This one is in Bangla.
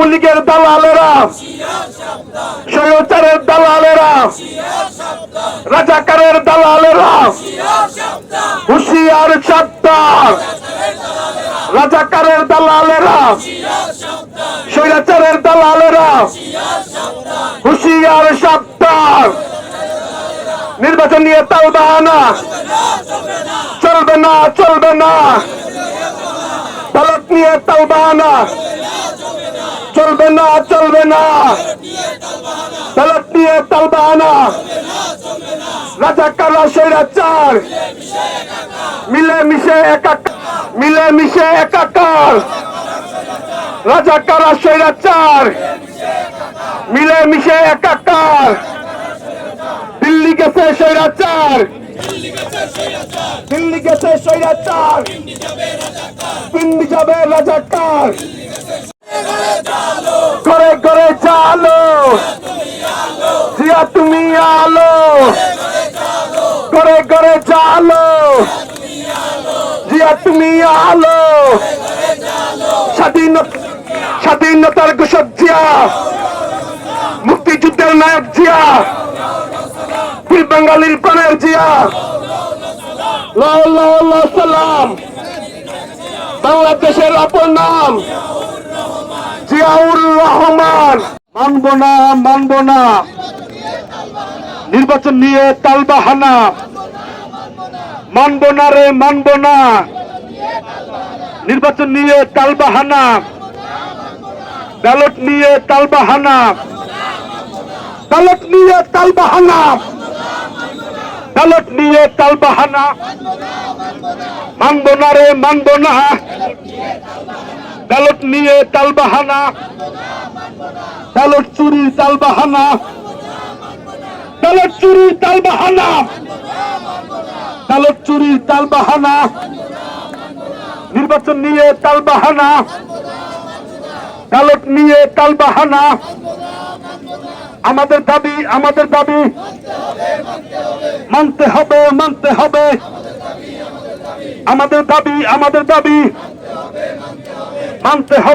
ছাত্রলীগের দালালেরা, স্বৈরাচারের দালালেরা, রাজাকারের দালালেরা, হুঁশিয়ার সাবধান। রাজাকারের দালালেরা, স্বৈরাচারের দালালেরা, হুঁশিয়ার সাবধান। নির্বাচন নিয়ে তালবাহানা চলবে না, চলবে না। ব্যালট নিয়ে তালবাহানা চলবে না, চলবে না। ব্যালট নিয়ে তালবাহানা। রাজাকাররা স্বৈরাচার মিলে মিশে একাকার, মিলে মিশে একাকার। রাজাকাররা স্বৈরাচার মিলে মিশে একাকার। দিল্লি গেছে স্বৈরাচার, দিল্লি গেছে স্বৈরাচার, পিন্ডি যাবে রাজাকার। ঘরে ঘরে চালো, জিয়া তুমি আলো। ঘরে ঘরে চালো, জিয়া তুমি আলো। স্বাধীনতার ঘোষক জিয়া, মুক্তিযুদ্ধের নায়ক জিয়া, বীর বাঙালির প্রাণের জিয়া। লাও লাও লাও সালাম। বাংলাদেশের অপর নাম জিয়াউর রহমান। মানব না, মানব না। নির্বাচন নিয়ে তালবাহানা, মানব না রে, মানব না। নির্বাচন নিয়ে তালবাহানা, ব্যালট নিয়ে তালবাহানা, ব্যালট নিয়ে তালবাহানা, ব্যালট নিয়ে তালবাহানা। মানব না রে, মানব না। ব্যালট নিয়ে তালবাহানা, ব্যালট চুরি তালবাহানা, ব্যালট চুরি তালবাহানা, ব্যালট চুরি তালবাহানা। নির্বাচন নিয়ে তালবাহানা, ব্যালট নিয়ে তালবাহানা। আমাদের দাবি, আমাদের দাবি মানতে হবে, মানতে হবে। আমাদের দাবি, আমাদের দাবি মানতে হবে।